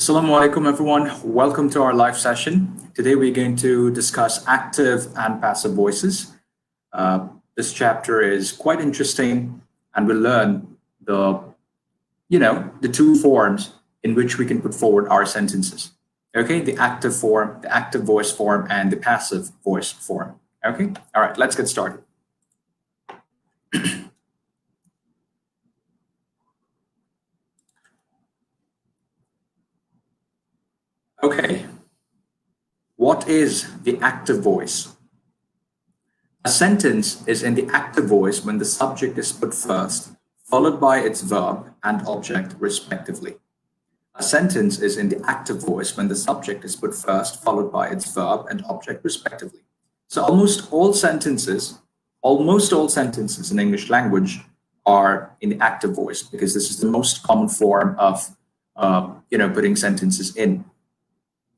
Assalamu alaikum everyone. Welcome to our live session. Today we're going to discuss active and passive voices. This chapter is quite interesting and we'll learn the two forms in which we can put forward our sentences. Okay, the active form, the active voice form, and the passive voice form. Okay, all right, let's get started. Okay, what is the active voice? A sentence is in the active voice when the subject is put first, followed by its verb and object respectively. A sentence is in the active voice when the subject is put first, followed by its verb and object respectively. So almost all sentences in English language are in the active voice because this is the most common form of putting sentences in.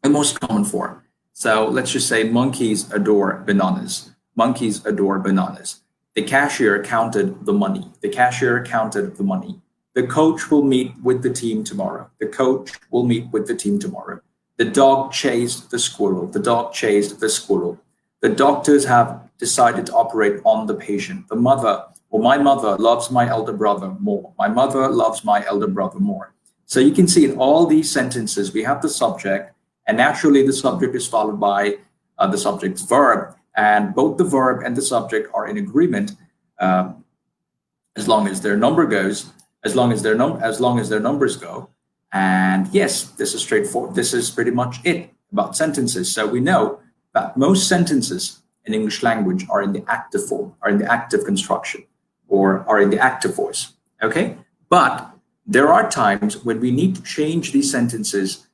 The most common form. So let's just say monkeys adore bananas. Monkeys adore bananas. The cashier counted the money. The cashier counted the money. The coach will meet with the team tomorrow. The coach will meet with the team tomorrow. The dog chased the squirrel. The dog chased the squirrel. The doctors have decided to operate on the patient. The mother, or my mother, loves my elder brother more. My mother loves my elder brother more. So you can see in all these sentences, we have the subject, and naturally the subject is followed by the subject's verb, and both the verb and the subject are in agreement as long as their number goes, as long as their numbers go. And yes, this is straightforward. This is pretty much it about sentences. So we know that most sentences in English language are in the active form, are in the active construction, or are in the active voice. Okay, but there are times when we need to change these sentences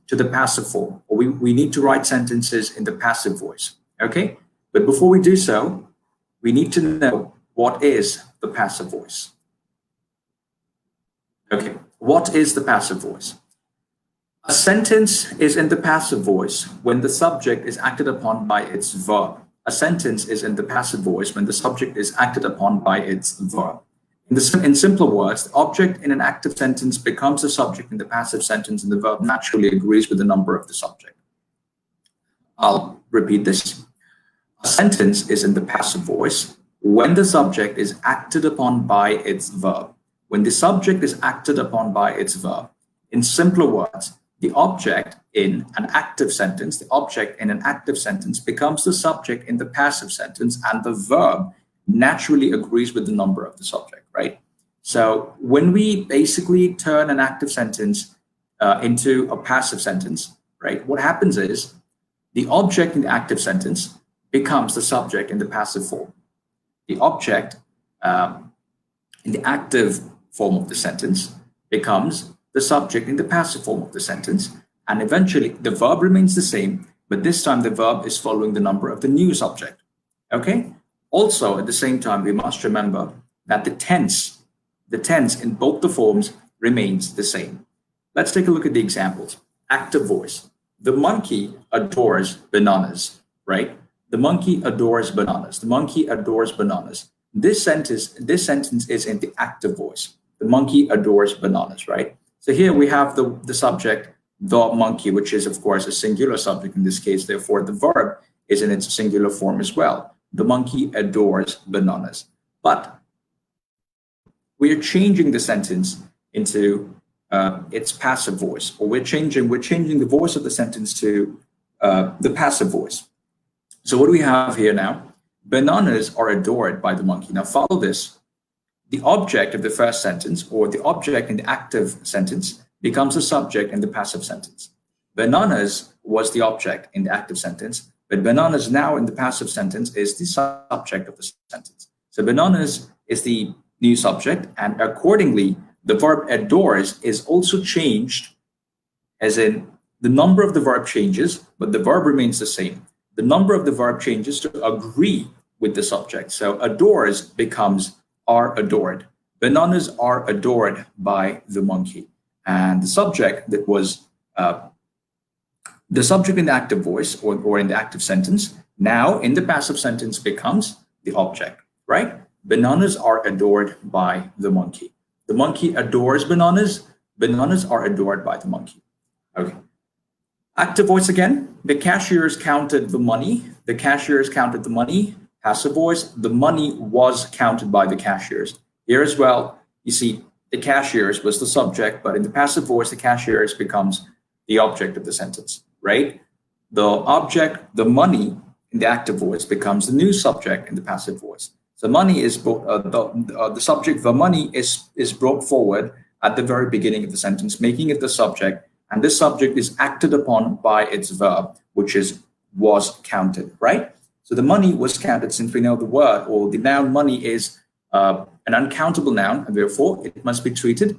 to the passive form, or we need to write sentences in the passive voice. Okay, but before we do so, we need to know what is the passive voice. Okay, what is the passive voice? A sentence is in the passive voice when the subject is acted upon by its verb. A sentence is in the passive voice when the subject is acted upon by its verb. In simpler words, the object in an active sentence becomes the subject in the passive sentence, and the verb naturally agrees with the number of the subject. I'll repeat this. A sentence is in the passive voice when the subject is acted upon by its verb. When the subject is acted upon by its verb. In simpler words, the object in an active sentence, becomes the subject in the passive sentence, and the verb naturally agrees with the number of the subject, right? So when we basically turn an active sentence into a passive sentence, right, what happens is the object in the active sentence becomes the subject in the passive form. The object in the active form of the sentence becomes the subject in the passive form of the sentence, and eventually the verb remains the same, but this time the verb is following the number of the new subject. Okay? Also, at the same time, we must remember that the tense in both the forms remains the same. Let's take a look at the examples. Active voice. The monkey adores bananas, right? The monkey adores bananas. The monkey adores bananas. This sentence is in the active voice. The monkey adores bananas, right? So here we have the subject, the monkey, which is, of course, a singular subject in this case. Therefore, the verb is in its singular form as well. The monkey adores bananas. But we are changing the sentence into its passive voice, or we're changing the voice of the sentence to the passive voice. So what do we have here now? Bananas are adored by the monkey. Now follow this. The object of the first sentence, or the object in the active sentence, becomes the subject in the passive sentence. Bananas was the object in the active sentence, but bananas now in the passive sentence is the subject of the sentence. So bananas is the new subject, and accordingly, the verb adores is also changed, as in the number of the verb changes, but the verb remains the same. The number of the verb changes to agree with the subject. So adores becomes are adored. Bananas are adored by the monkey. And the subject that was the subject in the active voice or in the active sentence, now in the passive sentence becomes the object, right? Bananas are adored by the monkey. The monkey adores bananas. Bananas are adored by the monkey. Okay. Active voice again, the cashiers counted the money. The cashiers counted the money. Passive voice, the money was counted by the cashiers. Here as well, you see the cashiers was the subject, but in the passive voice, the cashiers becomes the object of the sentence, right? The object, the money in the active voice becomes the new subject in the passive voice. So money is the subject, the money is brought forward at the very beginning of the sentence, making it the subject, and this subject is acted upon by its verb, which is was counted, right? So the money was counted, since we know the word or the noun money is an uncountable noun, and therefore it must be treated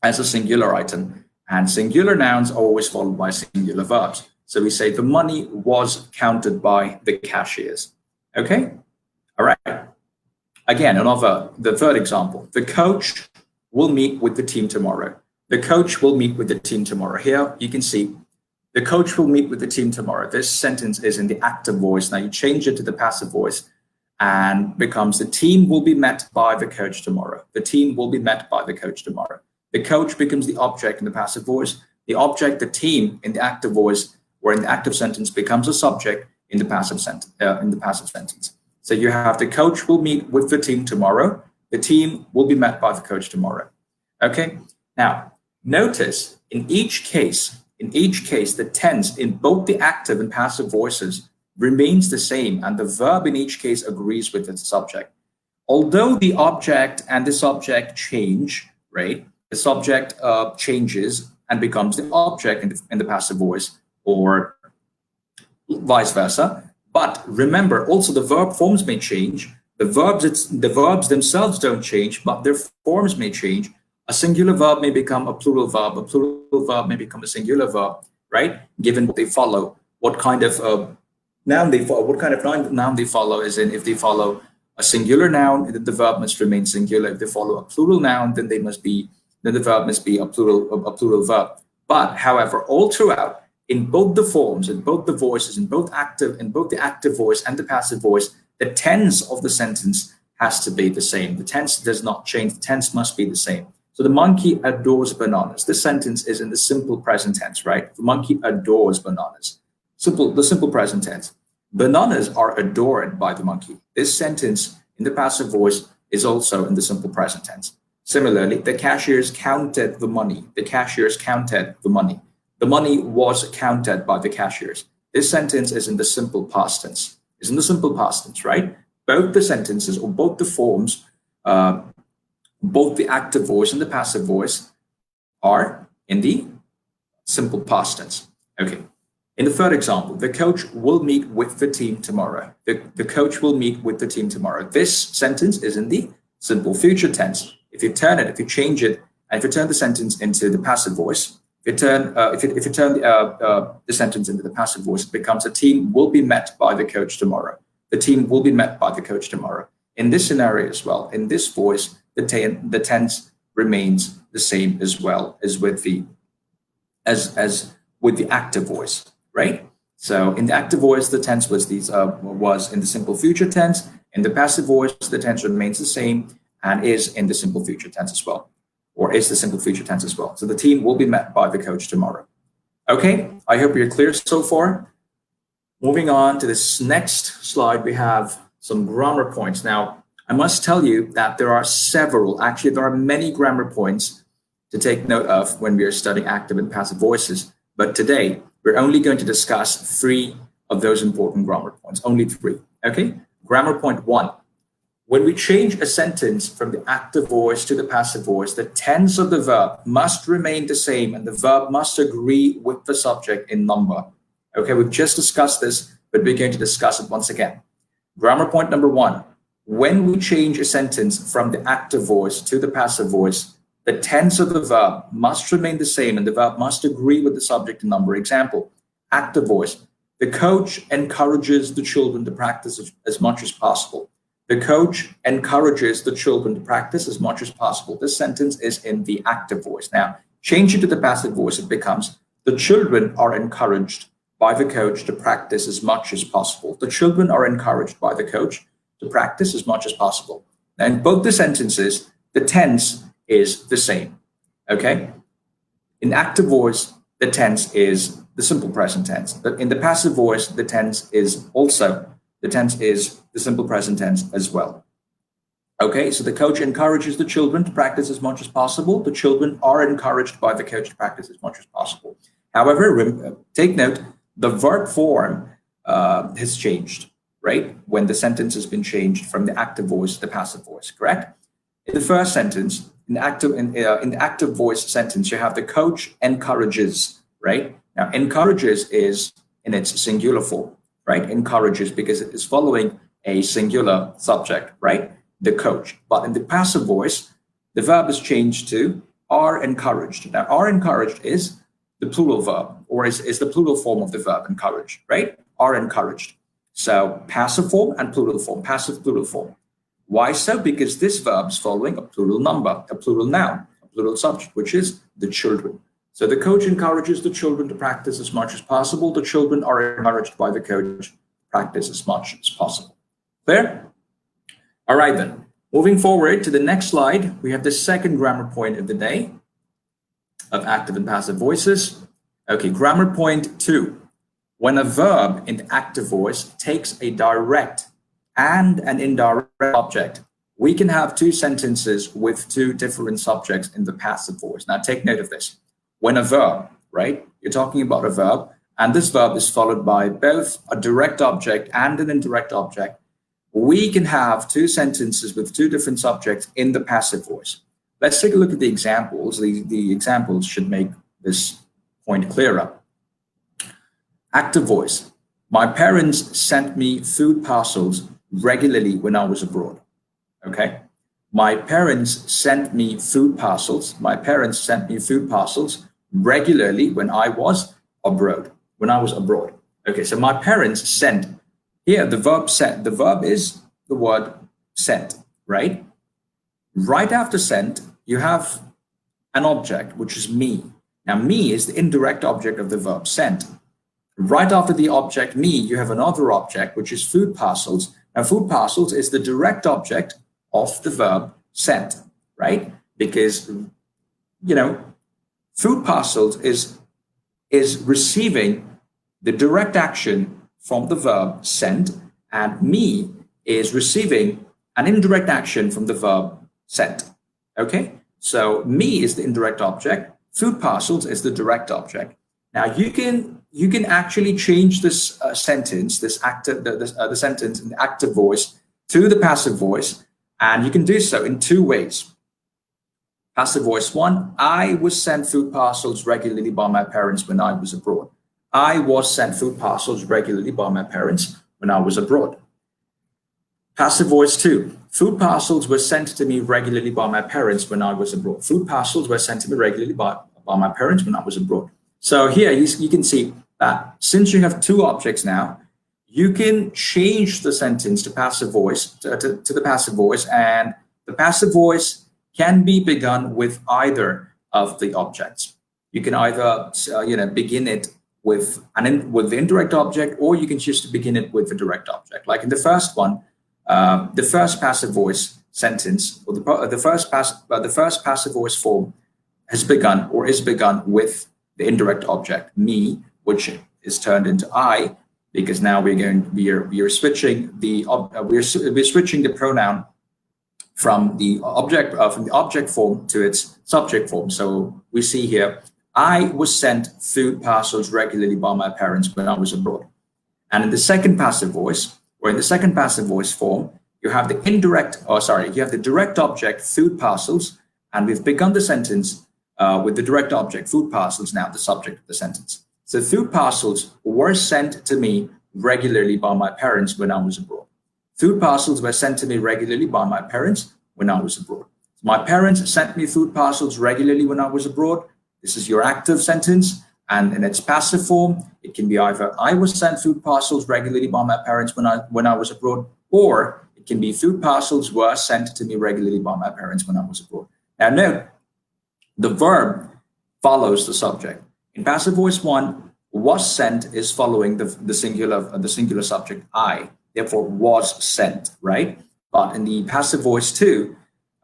as a singular item. And singular nouns are always followed by singular verbs. So we say the money was counted by the cashiers. Okay? All right. Again, the third example. The coach will meet with the team tomorrow. The coach will meet with the team tomorrow. Here you can see the coach will meet with the team tomorrow. This sentence is in the active voice. Now you change it to the passive voice and becomes the team will be met by the coach tomorrow. The team will be met by the coach tomorrow. The coach becomes the object in the passive voice. The object, the team in the active voice or in the active sentence becomes a subject in the passive sentence. So you have the coach will meet with the team tomorrow. The team will be met by the coach tomorrow. Okay. Now notice in each case, the tense in both the active and passive voices remains the same, and the verb in each case agrees with its subject. Although the object and the subject change, right? The subject changes and becomes the object in the passive voice, or vice versa. But remember, also the verb forms may change. The verbs themselves don't change, but their forms may change. A singular verb may become a plural verb. A plural verb may become a singular verb, right? Given what they follow, what kind of noun they follow, what kind of noun they follow. As in, if they follow a singular noun, then the verb must remain singular. If they follow a plural noun, then the verb must be a plural verb. But however, all throughout, in both the forms, in both the voices, in both the active voice and the passive voice, the tense of the sentence has to be the same. The tense does not change. The tense must be the same. So the monkey adores bananas. This sentence is in the simple present tense, right? The monkey adores bananas. The simple present tense. Bananas are adored by the monkey. This sentence in the passive voice is also in the simple present tense. Similarly, the cashiers counted the money. The cashiers counted the money. The money was counted by the cashiers. This sentence is in the simple past tense. Is in the simple past tense, right? Both the sentences or both the forms, both the active voice and the passive voice are in the simple past tense. Okay. In the third example, the coach will meet with the team tomorrow. The coach will meet with the team tomorrow. This sentence is in the simple future tense. If you change it, and if you turn the sentence into the passive voice, if you turn the sentence into the passive voice, it becomes the team will be met by the coach tomorrow. The team will be met by the coach tomorrow. In this scenario as well, in this voice, the tense remains the same as well as with the active voice, right? So in the active voice, the tense was in the simple future tense. In the passive voice, the tense remains the same and is in the simple future tense as well, or is the simple future tense as well. So the team will be met by the coach tomorrow. Okay, I hope you're clear so far. Moving on to this next slide, we have some grammar points. Now, I must tell you that there are many grammar points to take note of when we are studying active and passive voices. But today, we're only going to discuss 3 of those important grammar points, only 3, okay? Grammar point 1. When we change a sentence from the active voice to the passive voice, the tense of the verb must remain the same and the verb must agree with the subject in number. Okay, we've just discussed this, but we're going to discuss it once again. Grammar point number 1. When we change a sentence from the active voice to the passive voice, the tense of the verb must remain the same and the verb must agree with the subject in number. Example, active voice. The coach encourages the children to practice as much as possible. The coach encourages the children to practice as much as possible. This sentence is in the active voice. Now, change it to the passive voice, it becomes the children are encouraged by the coach to practice as much as possible. The children are encouraged by the coach to practice as much as possible. Now, in both the sentences, the tense is the same, okay? In active voice, the tense is the simple present tense. But in the passive voice, the tense is the simple present tense as well. Okay, so the coach encourages the children to practice as much as possible. The children are encouraged by the coach to practice as much as possible. However, take note, the verb form has changed, right? When the sentence has been changed from the active voice to the passive voice, correct? In the first sentence, in the active voice sentence, you have the coach encourages, right? Now, encourages is in its singular form, right? Encourages because it is following a singular subject, right? The coach. But in the passive voice, the verb is changed to are encouraged. Now, are encouraged is the plural verb, or is the plural form of the verb encouraged, right? Are encouraged. So passive form and plural form, passive plural form. Why so? Because this verb is following a plural number, a plural noun, a plural subject, which is the children. So the coach encourages the children to practice as much as possible. The children are encouraged by the coach to practice as much as possible. Clear? All right, then. Moving forward to the next slide, we have the second grammar point of the day of active and passive voices. Okay, grammar point 2. When a verb in the active voice takes a direct and an indirect object, we can have two sentences with two different subjects in the passive voice. Now, take note of this. When a verb, right, you're talking about a verb, and this verb is followed by both a direct object and an indirect object, we can have two sentences with two different subjects in the passive voice. Let's take a look at the examples. The examples should make this point clearer. Active voice. My parents sent me food parcels regularly when I was abroad. Okay. My parents sent me food parcels. My parents sent me food parcels regularly when I was abroad. Okay. So my parents sent. Here, the verb sent, the verb is the word sent, right? Right after sent, you have an object, which is me. Now, me is the indirect object of the verb sent. Right after the object me, you have another object, which is food parcels. Now, food parcels is the direct object of the verb sent, right? Because, food parcels is receiving the direct action from the verb sent, and me is receiving an indirect action from the verb sent. Okay, so me is the indirect object, food parcels is the direct object. Now you can actually change this sentence, the sentence in the active voice to the passive voice, and you can do so in two ways. Passive voice 1, I was sent food parcels regularly by my parents when I was abroad. I was sent food parcels regularly by my parents when I was abroad. Passive voice 2. Food parcels were sent to me regularly by my parents when I was abroad. Food parcels were sent to me regularly by my parents when I was abroad. So here you can see that since you have two objects now, you can change the sentence to passive voice to the passive voice, and the passive voice can be begun with either of the objects. You can either begin it with the indirect object, or you can choose to begin it with the direct object. Like in the first one, the first passive voice sentence, or the first passive voice form is begun with the indirect object me, which is turned into I, because now we're switching the pronoun from the object form to its subject form. So we see here, I was sent food parcels regularly by my parents when I was abroad. And in the second passive voice, or in the second passive voice form, you have the direct object, food parcels, and we've begun the sentence with the direct object, food parcels, now the subject of the sentence. So food parcels were sent to me regularly by my parents when I was abroad. Food parcels were sent to me regularly by my parents when I was abroad. My parents sent me food parcels regularly when I was abroad. This is your active sentence, and in its passive form, it can be either I was sent food parcels regularly by my parents when I was abroad, or it can be food parcels were sent to me regularly by my parents when I was abroad. Now note, the verb follows the subject. In passive voice 1, was sent is following the singular subject I, therefore was sent, right? But in the passive voice 2,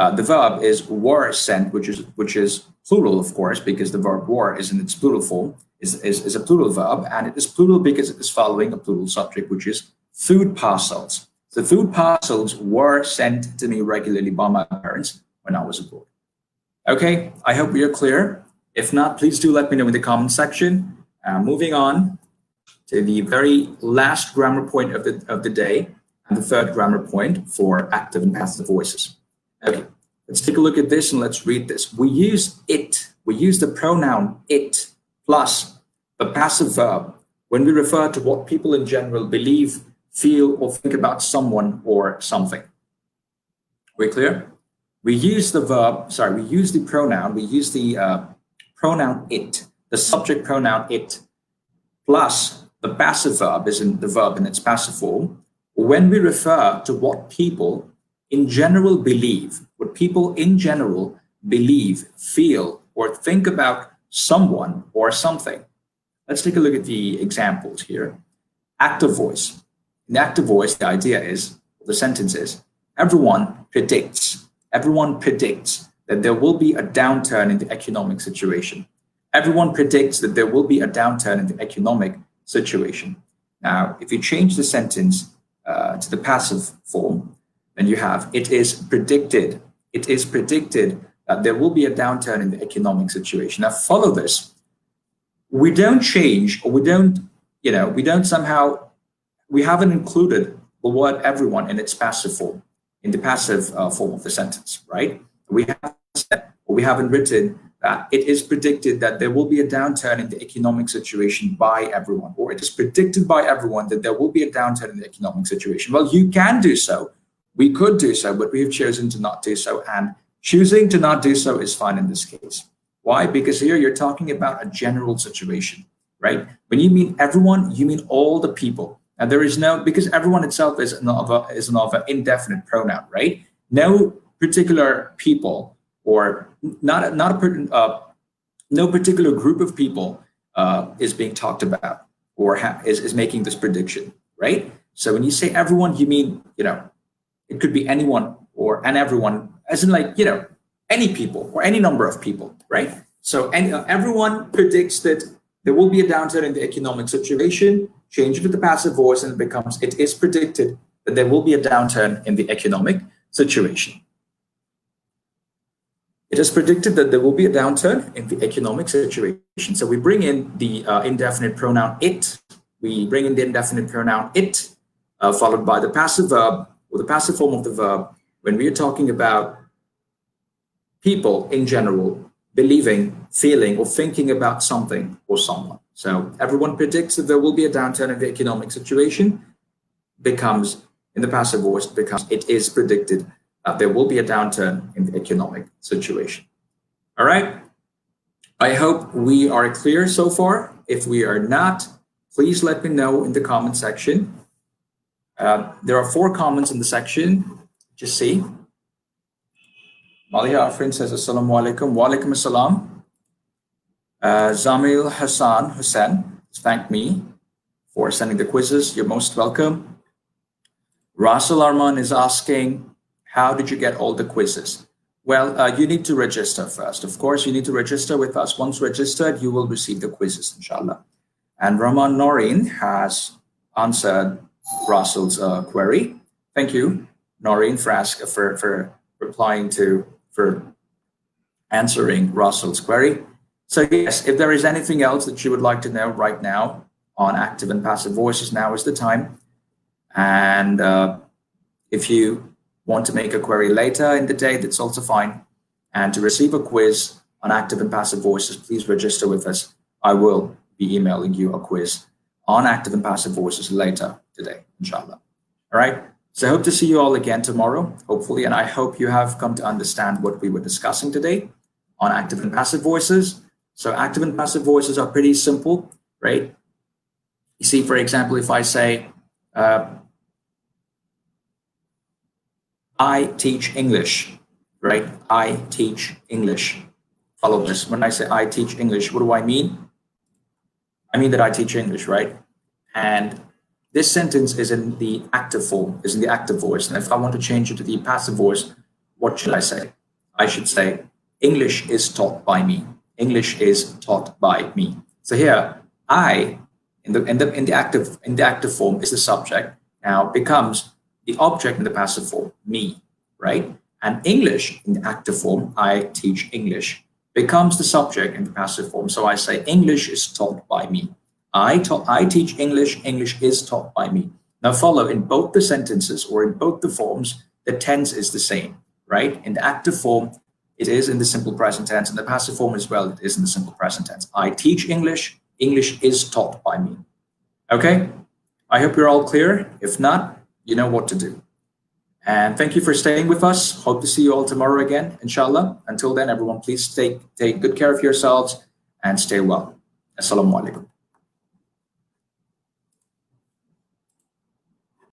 The verb is were sent, which is plural, of course, because the verb were is in its plural form, is a plural verb, and it is plural because it is following a plural subject, which is food parcels. The food parcels were sent to me regularly by my parents when I was abroad. Okay, I hope we are clear. If not, please do let me know in the comment section. Moving on to the very last grammar point of the day, and the third grammar point for active and passive voices. Okay, let's take a look at this and let's read this. We use it, we use the pronoun it plus the passive verb when we refer to what people in general believe, feel, or think about someone or something. We clear? We use the pronoun it, the subject pronoun it, plus the passive verb is in the verb in its passive form, when we refer to what people in general believe, feel, or think about someone or something. Let's take a look at the examples here. Active voice. In active voice, the idea is, the sentence is, everyone predicts that there will be a downturn in the economic situation. Everyone predicts that there will be a downturn in the economic situation. Now, if you change the sentence to the passive form, then you have, it is predicted that there will be a downturn in the economic situation. Now, follow this. We don't change, or we haven't included the word everyone in its passive form, in the passive form of the sentence, right? We haven't written that it is predicted that there will be a downturn in the economic situation by everyone, or it is predicted by everyone that there will be a downturn in the economic situation. Well, you can do so. We could do so, but we have chosen to not do so. And choosing to not do so is fine in this case. Why? Because here you're talking about a general situation, right? When you mean everyone, you mean all the people. And there is no, because everyone itself is an indefinite pronoun, right? No particular people, or no particular group of people is being talked about, or is making this prediction, right? So when you say everyone, you mean, it could be anyone and everyone, as in any people or any number of people, right? So everyone predicts that there will be a downturn in the economic situation. Change it to the passive voice and it becomes, it is predicted that there will be a downturn in the economic situation. It is predicted that there will be a downturn in the economic situation. So we bring in the indefinite pronoun it. We bring in the indefinite pronoun it, followed by the passive verb, or the passive form of the verb, when we are talking about people in general believing, feeling, or thinking about something or someone. So everyone predicts that there will be a downturn in the economic situation, becomes, in the passive voice, becomes, it is predicted that there will be a downturn in the economic situation. All right. I hope we are clear so far. If we are not, please let me know in the comment section. There are 4 comments in the section. Just see. Malia Afrin says, Assalamu alaikum. Wa alaikum assalam. Zamil Hussain thanked me for sending the quizzes. You're most welcome. Rasul Arman is asking, how did you get all the quizzes? Well, you need to register first. Of course, you need to register with us. Once registered, you will receive the quizzes, inshallah. And Rahman Noreen has answered Rasul's query. Thank you, Noreen, for answering Rasul's query. So yes, if there is anything else that you would like to know right now on active and passive voices, now is the time. And if you want to make a query later in the day, that's also fine. And to receive a quiz on active and passive voices, please register with us. I will be emailing you a quiz on active and passive voices later today, inshallah. All right. So I hope to see you all again tomorrow, hopefully. And I hope you have come to understand what we were discussing today on active and passive voices. So active and passive voices are pretty simple, right? You see, for example, if I say, I teach English, right? I teach English. Follow this. When I say I teach English, what do I mean? I mean that I teach English, right? And this sentence is in the active form, is in the active voice. And if I want to change it to the passive voice, what should I say? I should say, English is taught by me. English is taught by me. So here, I in the active form is the subject. Now becomes the object in the passive form, me, right? And English in the active form, I teach English, becomes the subject in the passive form. So I say English is taught by me. I teach English. English is taught by me. Now follow, in both the sentences or in both the forms, the tense is the same, right? In the active form, it is in the simple present tense. In the passive form as well, it is in the simple present tense. I teach English. English is taught by me. Okay? I hope you're all clear. If not, you know what to do. And thank you for staying with us. Hope to see you all tomorrow again, inshallah. Until then, everyone, please take good care of yourselves and stay well. Assalamu alaikum.